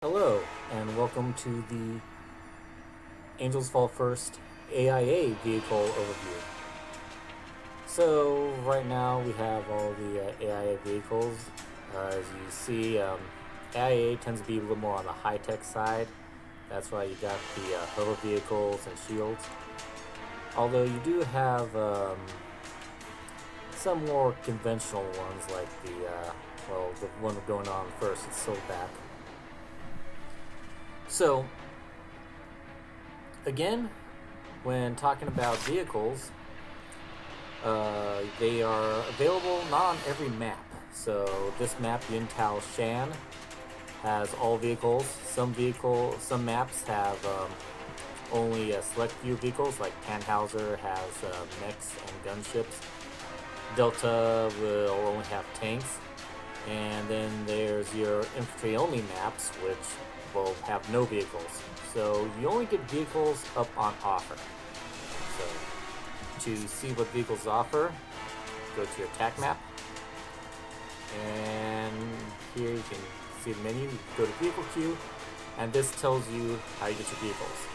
Hello, and welcome to the Angels Fall First AIA vehicle overview. So, right now we have all the AIA vehicles. As you see, AIA tends to be a little more on the high-tech side. That's why you got the hover vehicles and shields. Although you do have some more conventional ones like the one we're going on first, it's Silverback. So, again, when talking about vehicles, they are available not on every map. So this map, Yintao Shan, has all vehicles. Some maps have only a select few vehicles, like Tannhauser has mechs and gunships. Delta will only have tanks. And then there's your infantry-only maps, which will have no vehicles. So you only get vehicles up on offer. So to see what vehicles offer, go to your attack map. And here you can see the menu. You go to vehicle queue, and this tells you how you get your vehicles.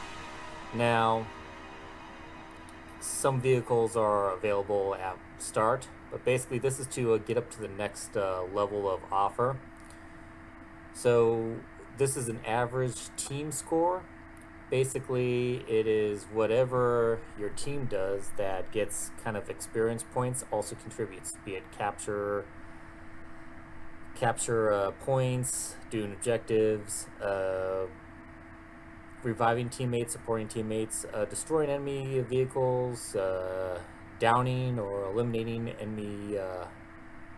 Now, some vehicles are available at start, but basically this is to get up to the next level of offer. So this is an average team score. Basically, it is whatever your team does that gets kind of experience points also contributes, be it capture points, doing objectives, reviving teammates, supporting teammates, destroying enemy vehicles, downing or eliminating enemy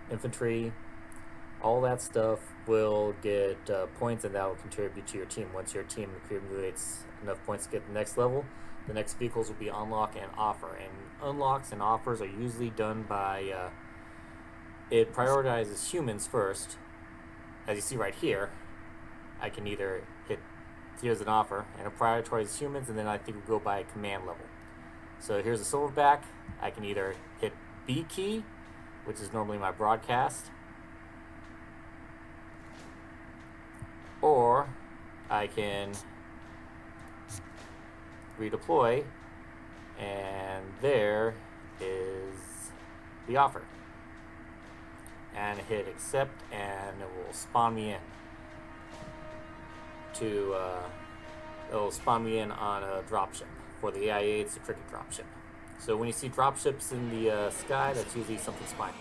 infantry. All that stuff will get points, and that will contribute to your team. Once your team accumulates enough points to get the next level, the next vehicles will be unlock and offer. And unlocks and offers are usually done by it prioritizes humans first. As you see right here, I can either hit here's an offer, and it prioritizes humans, and then I think we'll go by command level. So here's a Silverback. I can either hit B key, which is normally my broadcast, or I can redeploy, and there is the offer. And hit accept, and it will spawn me in to it'll spawn me in on a dropship. For the AIA, it's a cricket dropship. So when you see dropships in the sky, that's usually something spying.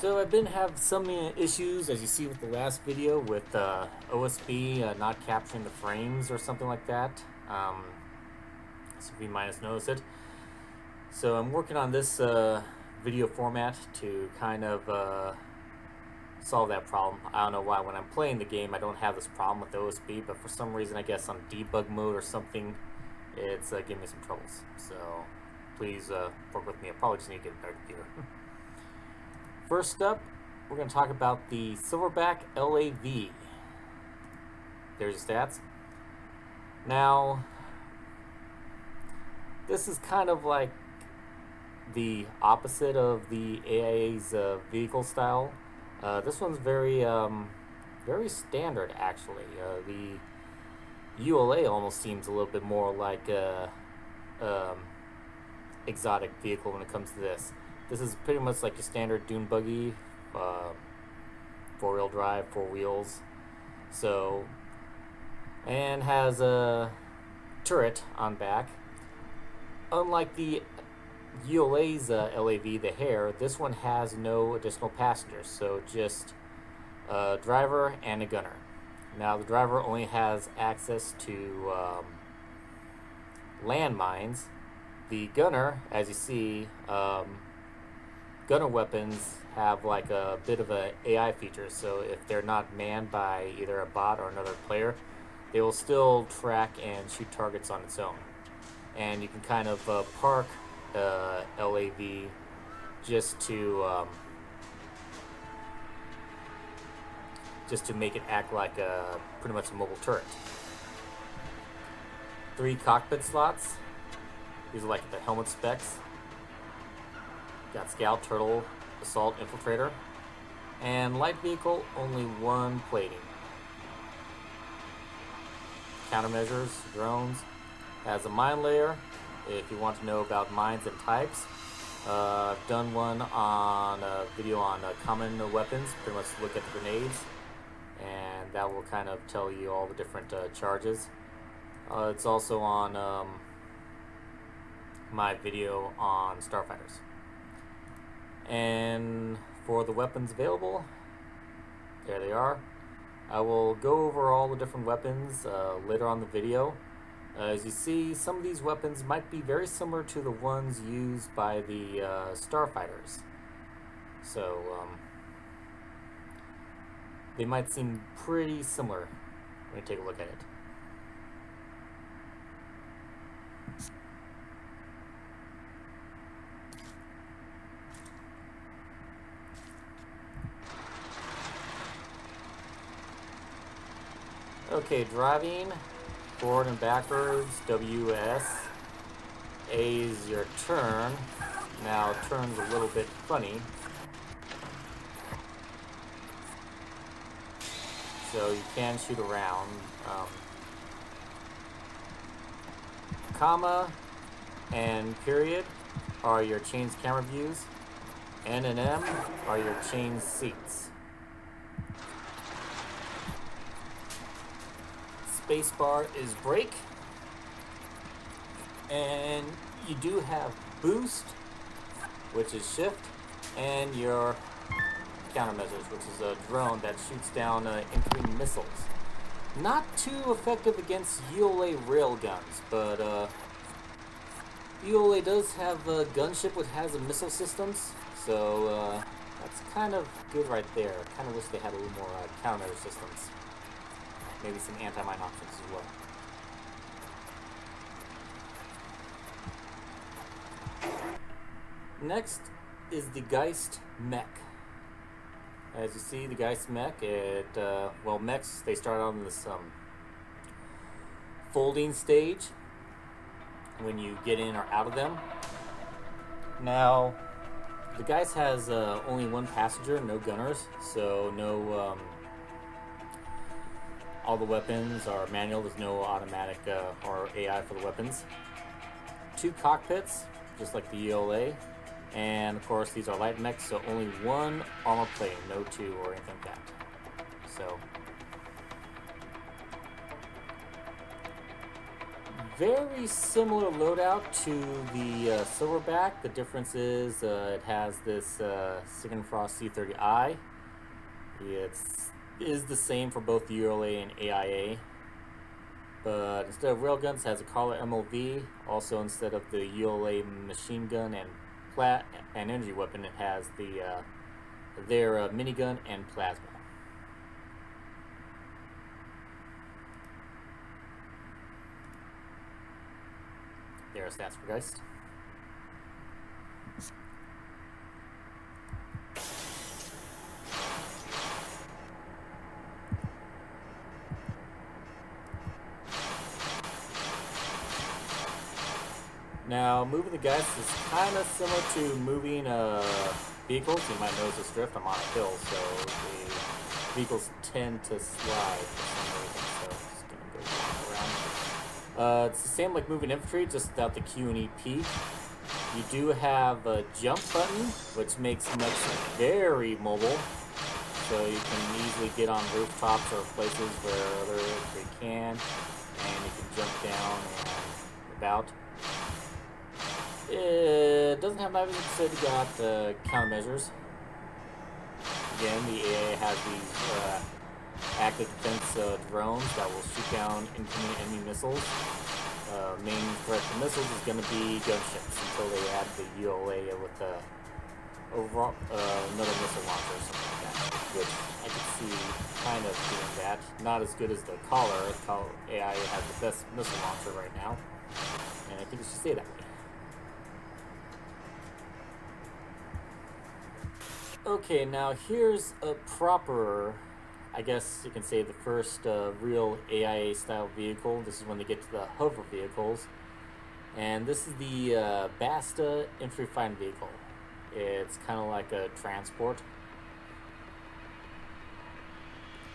So I've been having some issues, as you see with the last video, with OSB not capturing the frames or something like that. So you might have noticed it. So I'm working on this video format to kind of solve that problem. I don't know why when I'm playing the game I don't have this problem with OSB, but for some reason, I guess on debug mode or something, it's giving me some troubles. So please work with me. I probably just need to get a better computer. First up, we're going to talk about the Silverback LAV. There's your stats. Now, this is kind of like the opposite of the AIA's vehicle style. This one's very standard, actually. The ULA almost seems a little bit more like a exotic vehicle when it comes to this. This is pretty much like your standard dune buggy, four-wheel drive, four wheels. So, and has a turret on back. Unlike the ULA's LAV, the Hare, this one has no additional passengers, so just a driver and a gunner. Now, the driver only has access to landmines. The gunner, as you see, gunner weapons have like a bit of a AI feature, so if they're not manned by either a bot or another player, they will still track and shoot targets on its own. And you can kind of park LAV just to make it act like pretty much a mobile turret. 3 cockpit slots. These are like the helmet specs. Got Scout, Turtle, Assault, Infiltrator. And light vehicle, only one plating. Countermeasures, drones. Has a mine layer, if you want to know about mines and types. I've done one on a video on common weapons, pretty much look at the grenades, and that will kind of tell you all the different charges. It's also on my video on starfighters. And for the weapons available, there they are. I will go over all the different weapons later on the video. As you see, some of these weapons might be very similar to the ones used by the starfighters. So, they might seem pretty similar when you take a look at it. Okay, driving. Forward and backwards, WS. A is your turn. Now turn's a little bit funny. So you can shoot around. Comma and period are your chain's camera views. N and M are your chain's seats. Spacebar is brake, and you do have boost, which is shift, and your countermeasures, which is a drone that shoots down incoming missiles. Not too effective against ULA railguns, but ULA does have a gunship which has a missile systems, so that's kind of good right there. Kind of wish they had a little more countermeasure systems. Maybe some anti-mine options as well. Next is the Gheist Mech. As you see, the Gheist Mech, well, mechs, they start out in this folding stage when you get in or out of them. Now, the Gheist has only one passenger, no gunners, so no... all the weapons are manual, there's no automatic or AI for the weapons. 2 cockpits, just like the ULA, and of course these are light mechs, so only 1 armor plate, no 2 or anything like that. So, very similar loadout to the Silverback. The difference is it has this Sigurn-Fost C30I. Is the same for both the ULA and AIA, but instead of railguns, it has a Khaler MLV. Also, instead of the ULA machine gun and energy weapon, it has their minigun and plasma. There are stats for Gheist. Now, moving the Gheist is kind of similar to moving vehicles. You might notice this drift. I'm on a hill, so the vehicles tend to slide for some reason. So I'm just going to go around. It's the same like moving infantry, just without the Q and EP. You do have a jump button, which makes mechs very mobile. So you can easily get on rooftops or places where other infantry can, and you can jump down and about. It doesn't have knives, instead you got countermeasures. Again, the AIA has these active defense drones that will shoot down incoming enemy missiles. Main threat for missiles is going to be gunships until they add the ULA with overall another missile launcher or something like that, which I could see kind of doing that. Not as good as the Khaler. AIA has the best missile launcher right now, and I think it should stay that way. Okay, now here's a proper, I guess you can say, the first real AIA style vehicle. This is when they get to the hover vehicles. And this is the Basta Infantry Fighting Vehicle. It's kind of like a transport.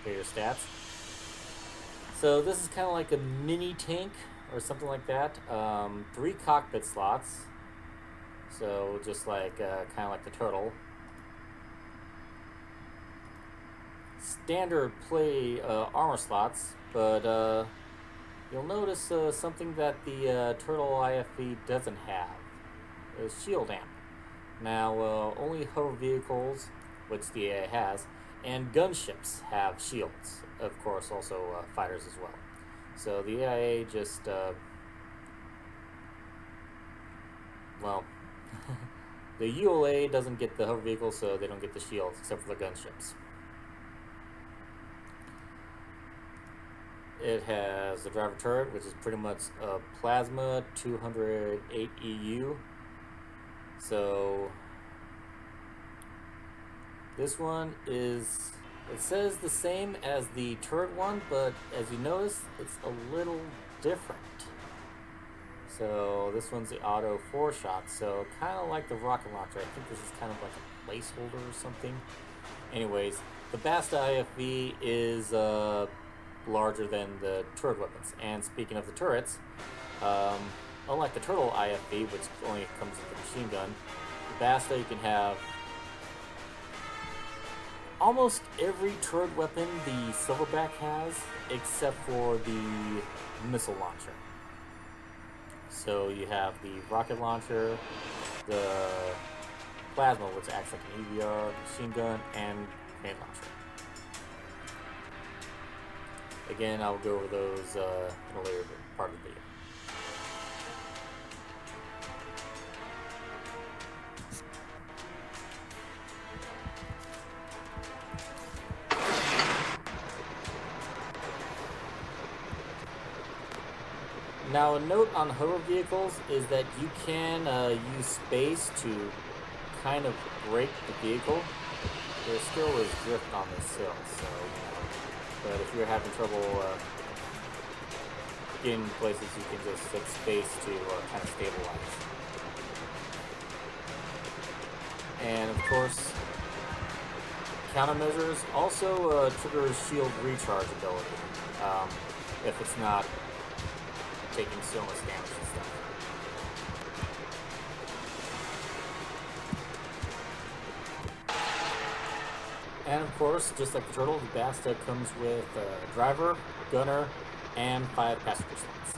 For your stats. So this is kind of like a mini tank or something like that. 3 cockpit slots. So just like kind of like the turtle. Standard play armor slots, but you'll notice something that the turtle IFV doesn't have. Is shield amp. Now only hover vehicles, which the AIA has, and gunships have shields. Of course, also fighters as well. So the AIA just, well, the ULA doesn't get the hover vehicles, so they don't get the shields, except for the gunships. It has the driver turret, which is pretty much a plasma 208 EU. So this one is, it says the same as the turret one, but as you notice, it's a little different. So this one's the auto 4-shot, so kind of like the rocket launcher. I think this is kind of like a placeholder or something. Anyways, the Basta IFV is larger than the turret weapons. And speaking of the turrets, unlike the turtle IFV, which only comes with the machine gun, the Basta, you can have almost every turret weapon the Silverback has, except for the missile launcher. So you have the rocket launcher, the plasma, which acts like an EVR, machine gun, and grenade launcher. Again, I'll go over those in a later part of the video. Now, a note on hover vehicles is that you can use space to kind of break the vehicle. There still is drift on this hill, so, but if you're having trouble getting places, you can just hit space to kind of stabilize. And of course, countermeasures also trigger shield recharge ability if it's not taking so much damage and stuff. And of course, just like the turtle, the Basta comes with driver, gunner, and 5 passenger slots.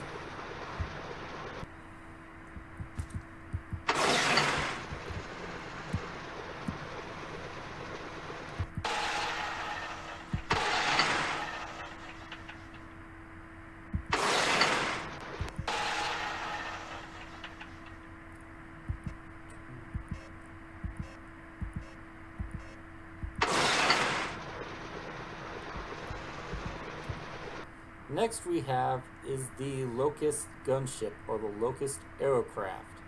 Next we have is the Locust gunship, or the Locust Aerocraft.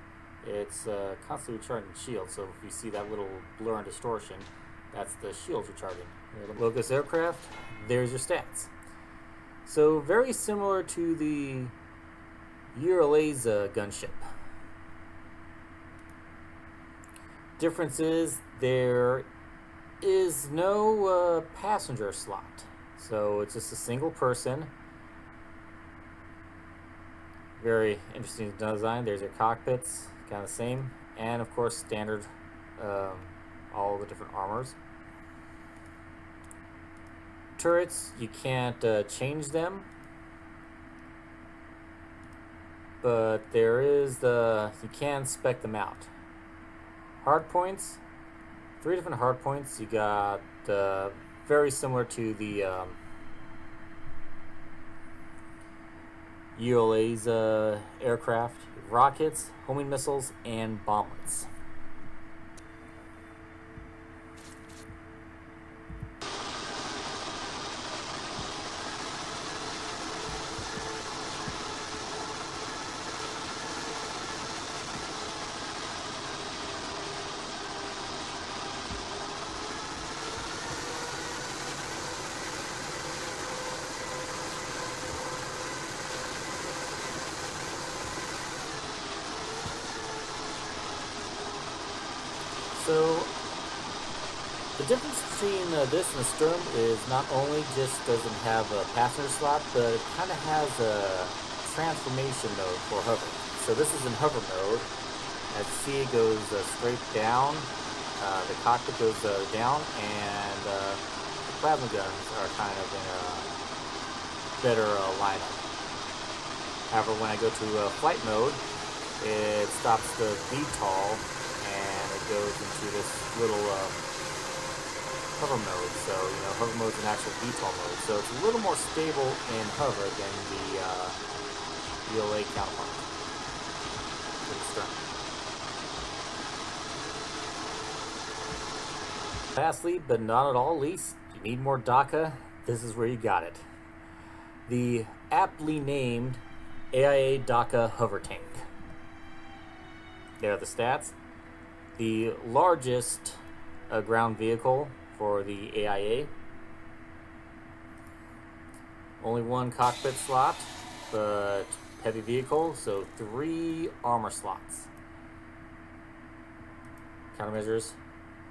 It's constantly recharging shields, so if you see that little blur and distortion, that's the shields recharging. The Locust Aircraft, there's your stats. So very similar to the ULA's gunship. Difference is there is no passenger slot, so it's just a single person. Very interesting design. There's your cockpits, kind of the same, and of course standard, all the different armors. Turrets, you can't change them, but there is you can spec them out. Hard points, 3 different hard points. You got very similar to the ULA's aircraft, rockets, homing missiles, and bomblets. So the difference between this and the Sturm is not only just doesn't have a passenger slot, but it kind of has a transformation mode for hover. So this is in hover mode. As you see, it goes straight down. The cockpit goes down, and the plasma guns are kind of in a better lineup. However, when I go to flight mode, it stops the VTOL and it goes into this little hover mode. So, you know, hover mode is an actual VTOL mode. So it's a little more stable in hover than the ELA counterpart. Lastly, but not at all least, you need more Daka. This is where you got it. The aptly named AIA Dhaka Hovertank. There are the stats. The largest ground vehicle for the AIA. Only one cockpit slot, but heavy vehicle, so 3 armor slots. Countermeasures.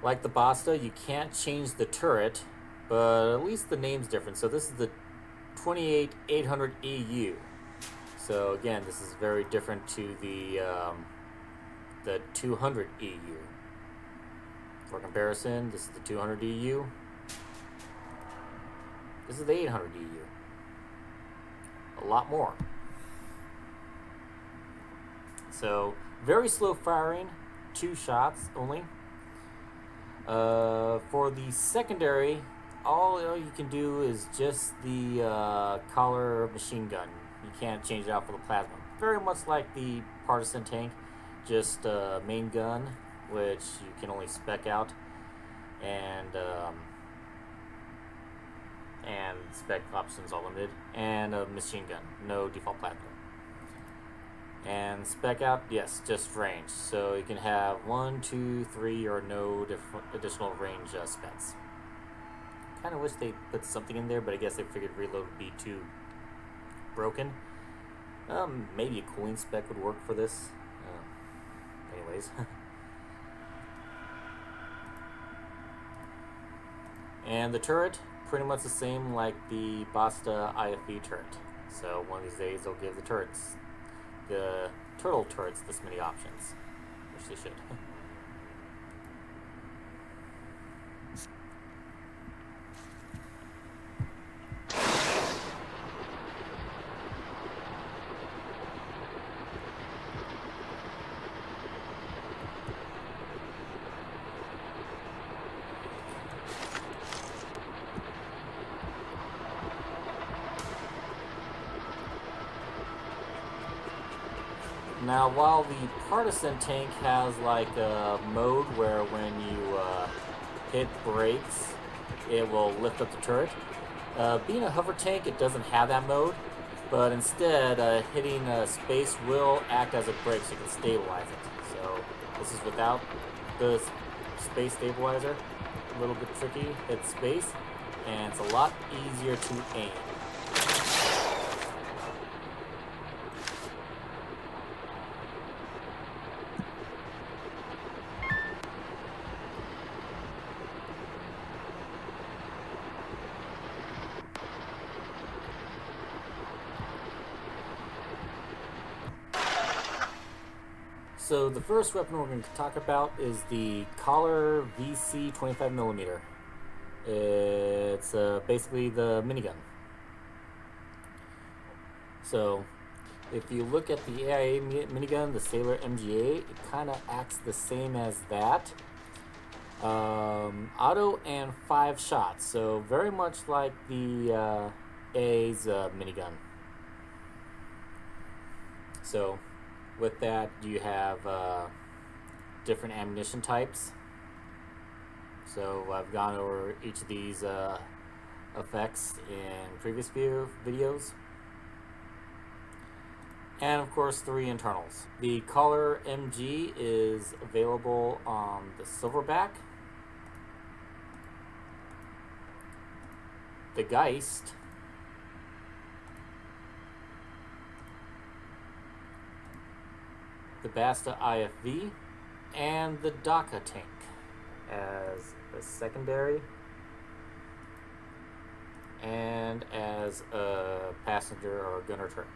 Like the Basta, you can't change the turret, but at least the name's different. So this is the 28800 EU. So again, this is very different to the 200 EU. For comparison, this is the 200 EU. This is the 800 EU. A lot more. So very slow firing, 2 shots only. For the secondary, all you can do is just the Khaler machine gun. You can't change it out for the plasma. Very much like the partisan tank, just main gun, which you can only spec out, and spec options are limited, and a machine gun, no default plasma. And spec out, yes, just range. So you can have 1, 2, 3, or no different additional range specs. Kind of wish they put something in there, but I guess they figured reload would be too broken. Maybe a cooling spec would work for this. Anyways. And the turret, pretty much the same like the Basta IFV turret. So one of these days they'll give the turtle turrets this many options, which they should. Now, while the partisan tank has like a mode where when you hit brakes, it will lift up the turret. Being a hover tank, it doesn't have that mode, but instead hitting space will act as a brake so you can stabilize it. So this is without the space stabilizer. A little bit tricky, hit space, and it's a lot easier to aim. So the first weapon we're going to talk about is the Kahler VC 25mm. It's basically the minigun. So if you look at the AIA minigun, the Sailor MGA, it kind of acts the same as that. Auto and 5 shots, so very much like the AIA's minigun. So with that, you have different ammunition types. So I've gone over each of these effects in previous videos. And of course, 3 internals. The Kahler MG is available on the Silverback, the Gheist, the Basta IFV, and the Daka tank. as a secondary and as a passenger or gunner turret.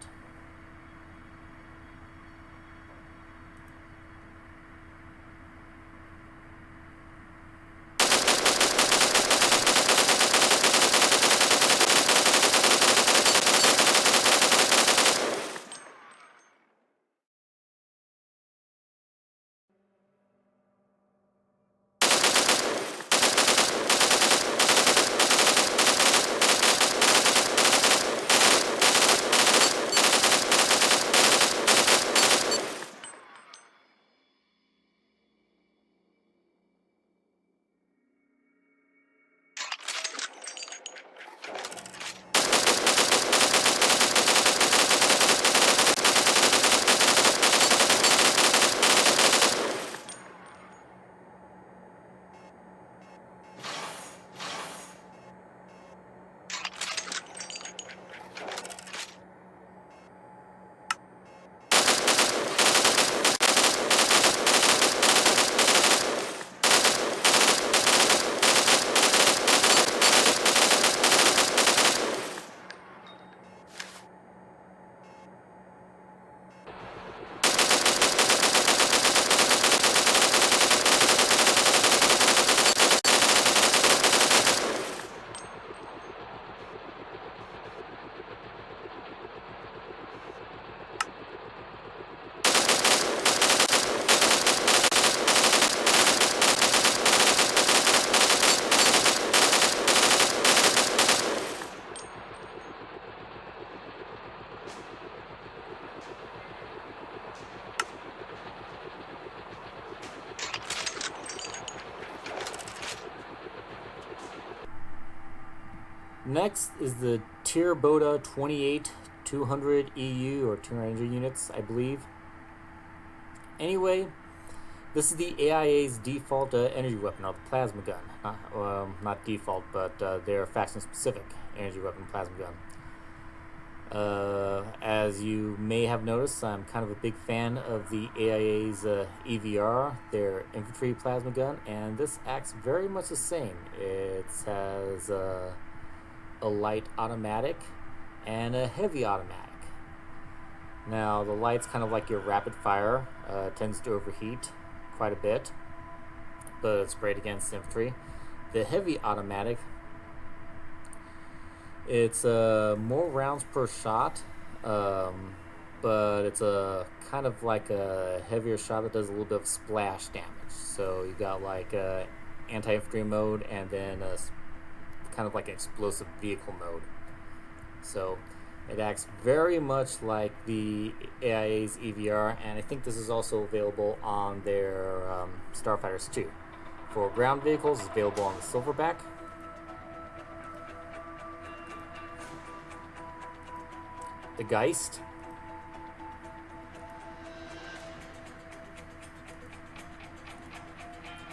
Next is the TIR-BODA 28-200 EU or 200 units, I believe. Anyway, this is the AIA's default energy weapon, or the plasma gun. Not default, but their faction-specific energy weapon plasma gun. As you may have noticed, I'm kind of a big fan of the AIA's EVR, their infantry plasma gun, and this acts very much the same. It has a light automatic and a heavy automatic. Now the light's kind of like your rapid fire, tends to overheat quite a bit, but it's great against infantry. The heavy automatic, it's more rounds per shot, but it's a kind of like a heavier shot that does a little bit of splash damage. So you got like anti-infantry mode and then kind of like an explosive vehicle mode. So it acts very much like the AIA's EVR, and I think this is also available on their starfighters too. For ground vehicles, it's available on the Silverback. The Gheist.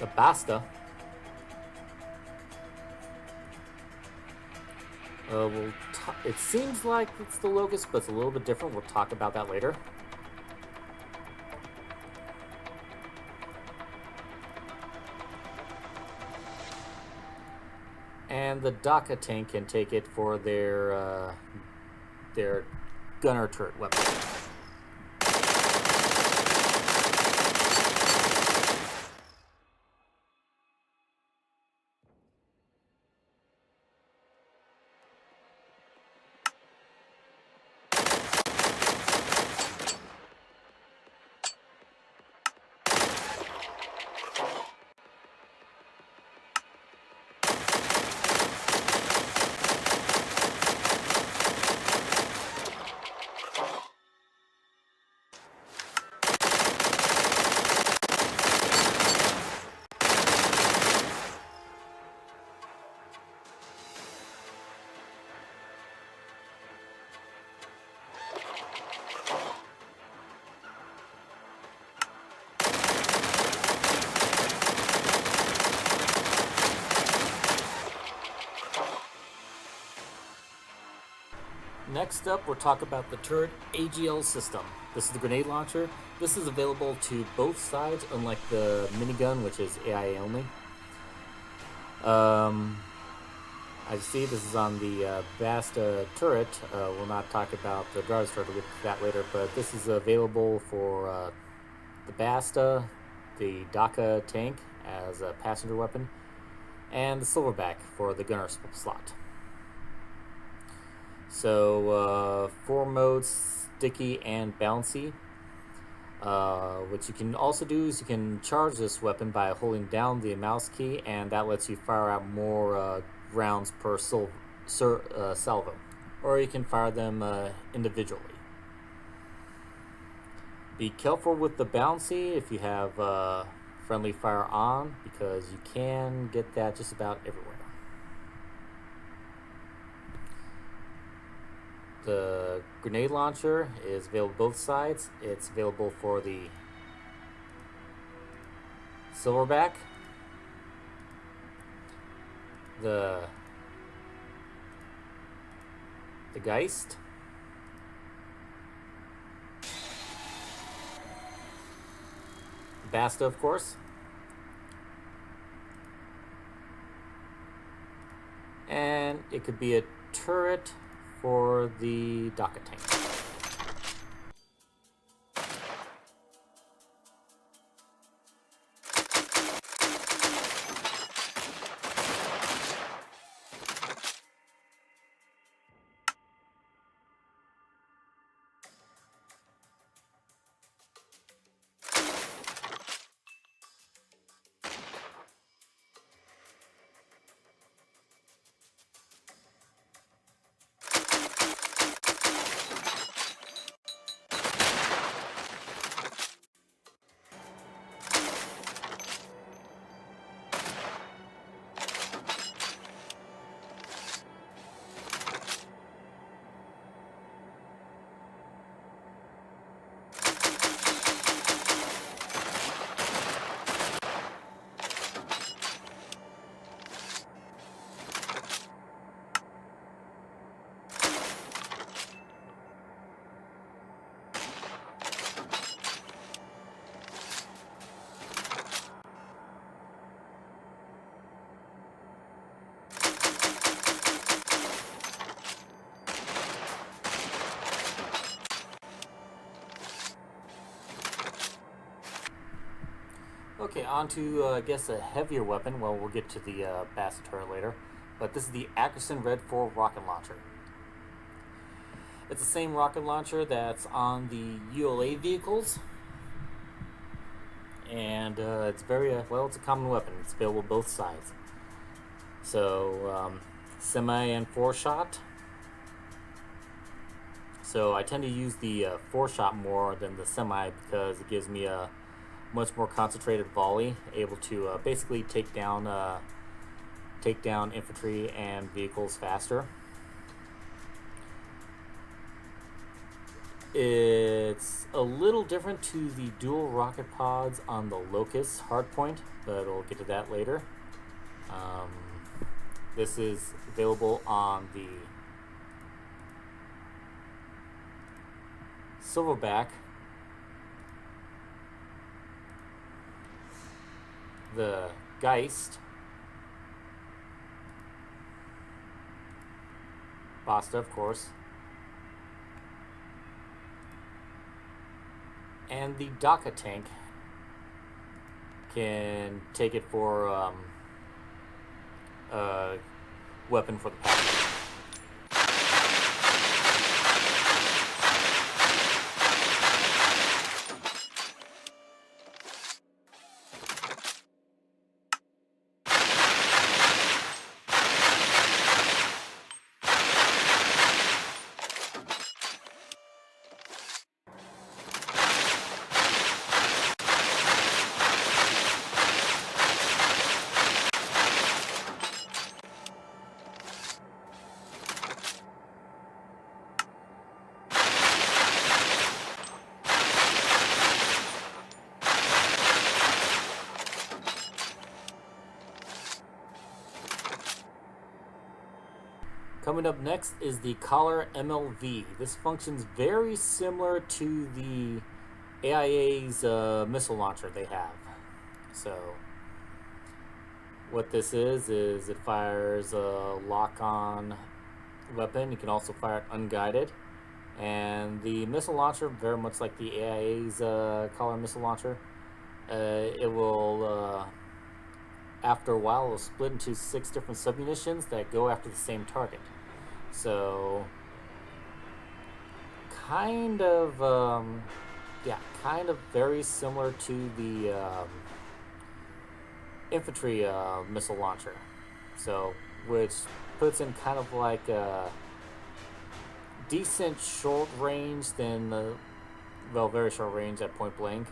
The Basta. It seems like it's the Locust, but it's a little bit different. We'll talk about that later. And the Daka tank can take it for their gunner turret weapon. Next up, we'll talk about the turret AGL system. This is the grenade launcher. This is available to both sides, unlike the minigun, which is AIA only. I see this is on the Basta turret. We'll not talk about the driver's turret, we'll get to that later, but this is available for the Basta, the Daka tank as a passenger weapon, and the Silverback for the gunner slot. So 4 modes, sticky and bouncy. What you can also do is you can charge this weapon by holding down the mouse key, and that lets you fire out more rounds per salvo, or you can fire them individually. Be careful with the bouncy if you have friendly fire on, because you can get that just about everywhere. The grenade launcher is available both sides. It's available for the Silverback, the Gheist, Basta, of course, and it could be a turret for the Daka tank. Okay, on to, I guess, a heavier weapon. Well, we'll get to the Basta turret later. But this is the Ackerson Red 4 rocket launcher. It's the same rocket launcher that's on the AIA Vehicles. And it's very, well, it's a common weapon. It's available both sides. So, semi and 4-shot. So I tend to use the 4-shot more than the semi because it gives me a much more concentrated volley, able to basically take down infantry and vehicles faster. It's a little different to the dual rocket pods on the Locust hardpoint, but we'll get to that later. This is available on the Silverback, the Gheist, Basta, of course, and the Daka tank can take it for a weapon for the pack. Coming up next is the Khaler MLV. This functions very similar to the AIA's missile launcher they have. So, What this is it fires a lock-on weapon. You can also fire it unguided. And the missile launcher, very much like the AIA's Kahler missile launcher, it will, after a while, it will split into 6 different submunitions that go after the same target. So, kind of very similar to the infantry missile launcher. So, which puts in kind of like a decent short range than well, very short range at point blank.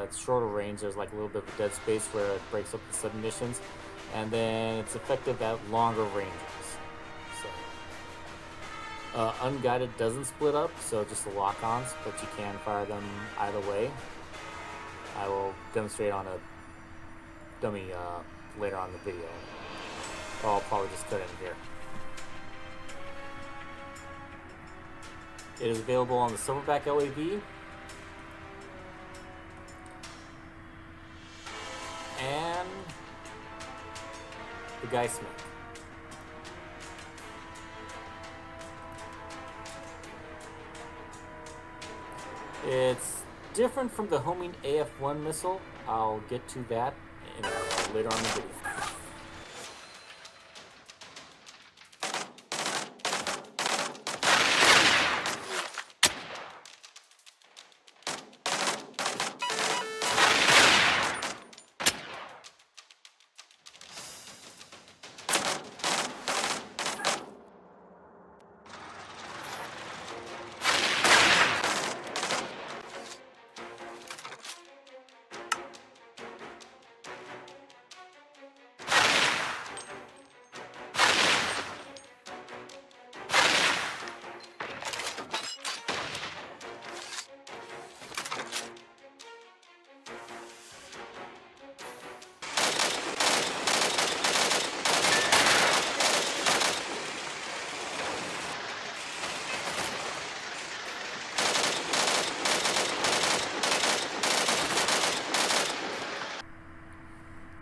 It's shorter range. There's like a little bit of dead space where it breaks up the submunitions, and then it's effective at longer ranges. So unguided doesn't split up, so just the lock-ons, but you can fire them either way. I will demonstrate on a dummy later on in the video. I'll probably just cut it in here. It is available on the Silverback LAV and the Gheist Mech. It's different from the homing AF-1 missile. I'll get to that later on in the video.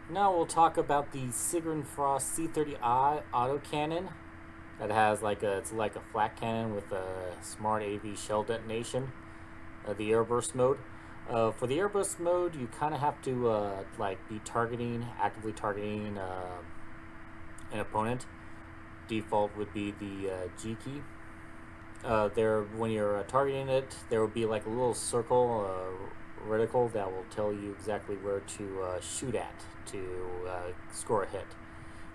Now we'll talk about the Sigurn-Fost C30i autocannon. That has it's like a flat cannon with a smart AV shell detonation. The airburst mode. For the airburst mode, you kind of have to be actively targeting an opponent. Default would be the G key. When you're targeting it, there will be like a little circle, reticle that will tell you exactly where to shoot at to score a hit.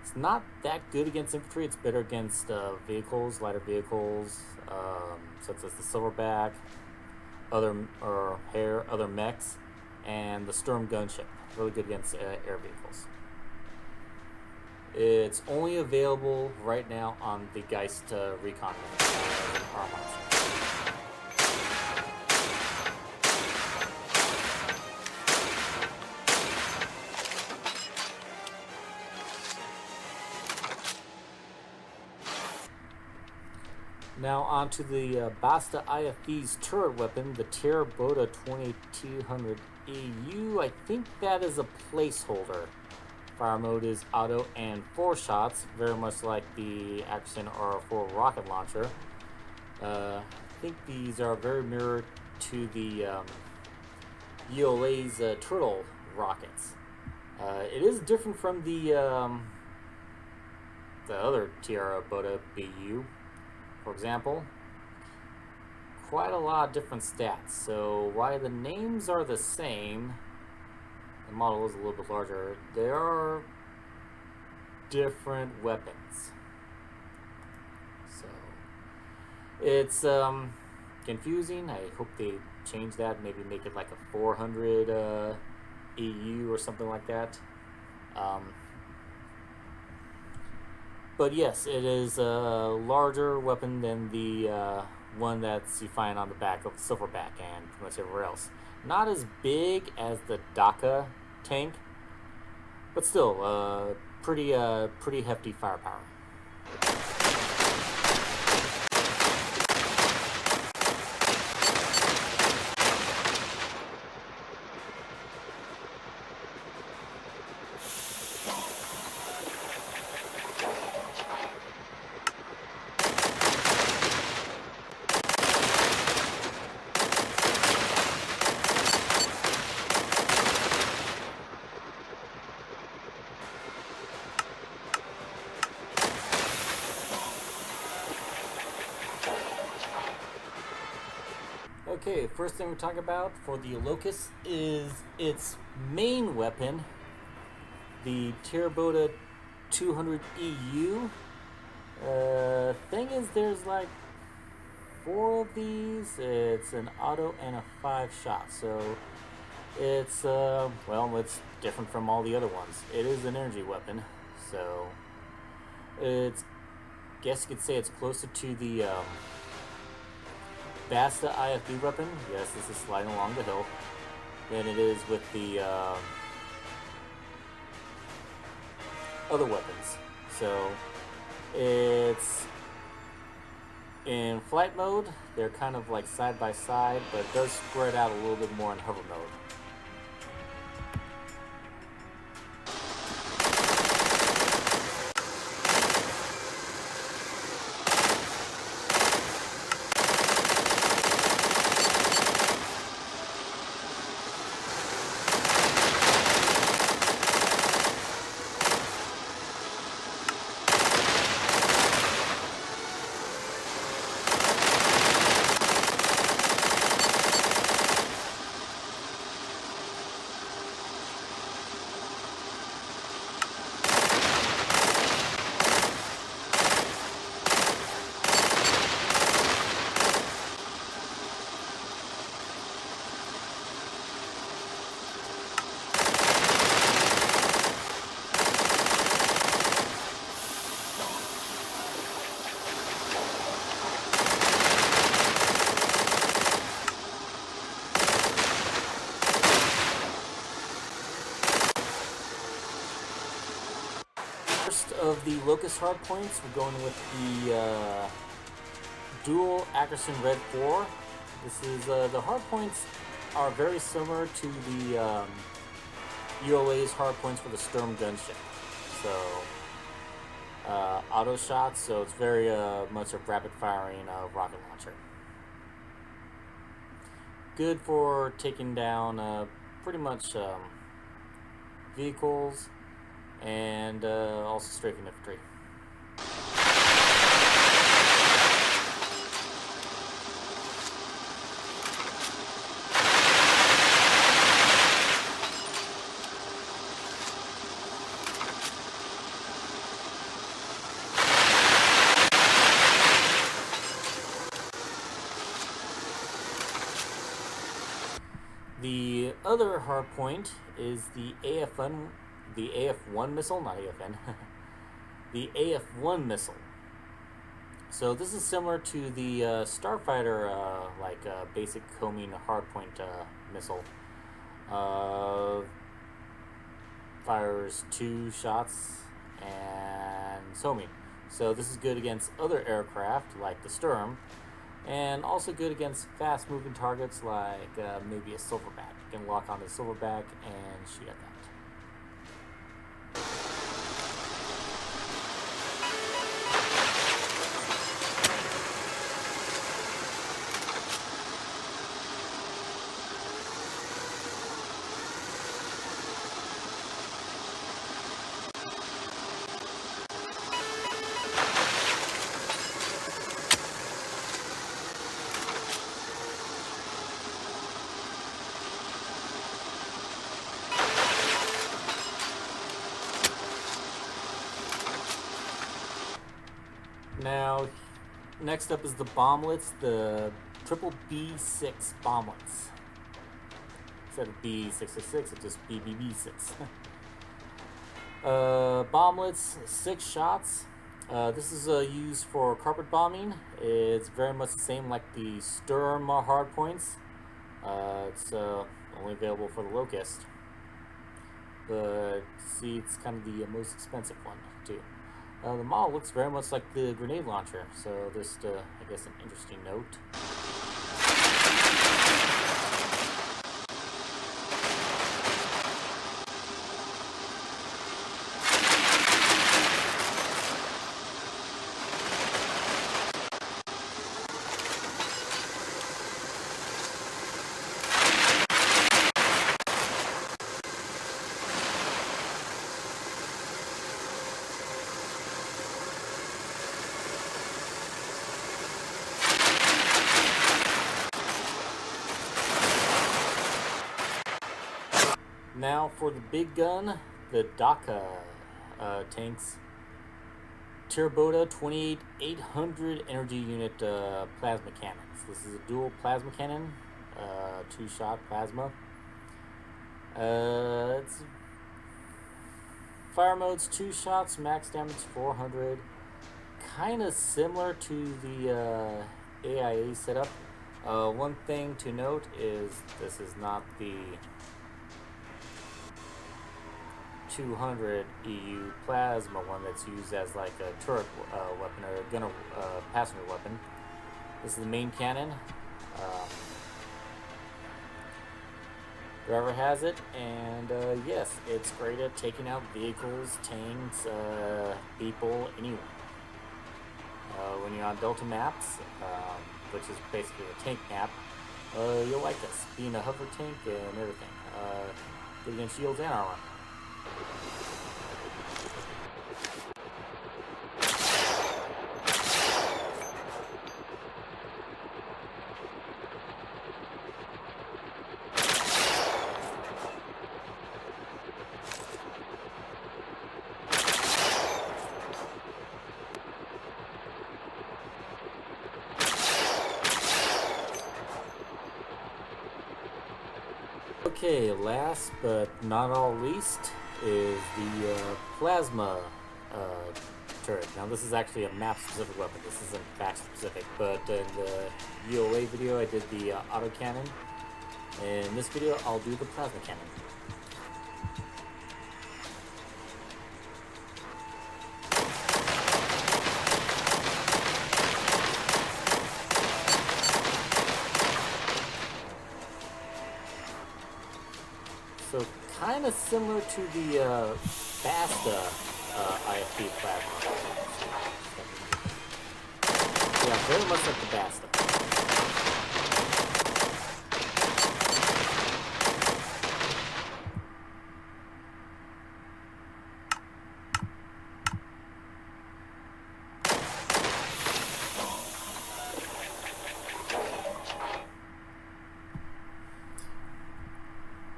It's not that good against infantry. It's better against vehicles, lighter vehicles, such as the Silverback, other mechs, and the Sturm gunship. Really good against air vehicles. It's only available right now on the Gheist Recon arm option. Now onto the Basta IFV's turret weapon, the TIR-BODA 2200 AU. I think that is a placeholder. Fire mode is auto and 4 shots, very much like the Ackerson R4 rocket launcher. I think these are very mirrored to the ULA's turtle rockets. It is different from the other TIR-BODA BU. For example, quite a lot of different stats. So while the names are the same, the model is a little bit larger, there are different weapons. So it's confusing. I hope they change that, maybe make it like a 400 EU or something like that. But yes, it is a larger weapon than the one that's you find on the back of the Silverback and pretty much everywhere else. Not as big as the Daka tank, but still pretty hefty firepower. Okay, first thing we're talking about for the Locust is its main weapon, the TIR-BODA 200 EU. Thing is, there's like 4 of these. It's an auto and a 5-shot, so it's well, it's different from all the other ones. It is an energy weapon, so it's, guess you could say it's closer to the Basta IFB weapon. Yes, this is sliding along the hill. Than it is with the other weapons. So it's in flight mode. They're kind of like side by side, but it does spread out a little bit more in hover mode. Of the Locust hardpoints, we're going with the dual Ackerson Red 4. This is the hardpoints are very similar to the ULA's hardpoints for the Sturm gunship. So auto shots, so it's very much a rapid firing rocket launcher. Good for taking down pretty much vehicles and also strafing infantry. The other hardpoint is the AF1 missile, not AFN, the AF1 missile. So this is similar to the Starfighter, basic homing hardpoint missile. Fires 2 shots and homing. So this is good against other aircraft like the Sturm, and also good against fast-moving targets like maybe a Silverback. You can lock onto the Silverback and shoot at that. Now, next up is the Bomblets, the triple B6 Bomblets. Instead of B666, it's just BBB6. Bomblets, 6 shots. This is used for carpet bombing. It's very much the same like the Sturm hardpoints. It's only available for the Locust. But see, it's kind of the most expensive one too. The model looks very much like the grenade launcher, so just, I guess, an interesting note. Now for the big gun, the Daka tanks. TIR-BODA 28800 energy unit plasma cannons. This is a dual plasma cannon, 2-shot plasma. It's fire mode's 2 shots, max damage 400. Kind of similar to the AIA setup. One thing to note is this is not the 200 EU plasma one that's used as like a turret weapon or a gunner passenger weapon. This is the main cannon. Whoever has it, and yes, it's great at taking out vehicles, tanks, people, anyone. When you're on Delta maps, which is basically a tank map, you'll like this, being a hover tank and everything. Good against shields and armor. Okay, last but not all least is the plasma turret. Now this is actually a map-specific weapon. This isn't fact-specific, but in the UOA video I did the autocannon. In this video I'll do the plasma cannon. So kind of similar to the Basta IFB plasma. Yeah, very much like the Basta.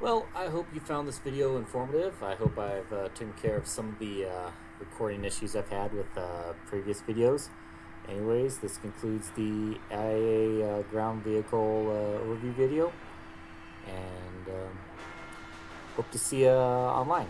Well, I hope you found this video informative. I hope I've taken care of some of the recording issues I've had with previous videos. Anyways, this concludes the AIA ground vehicle overview video, and hope to see you online.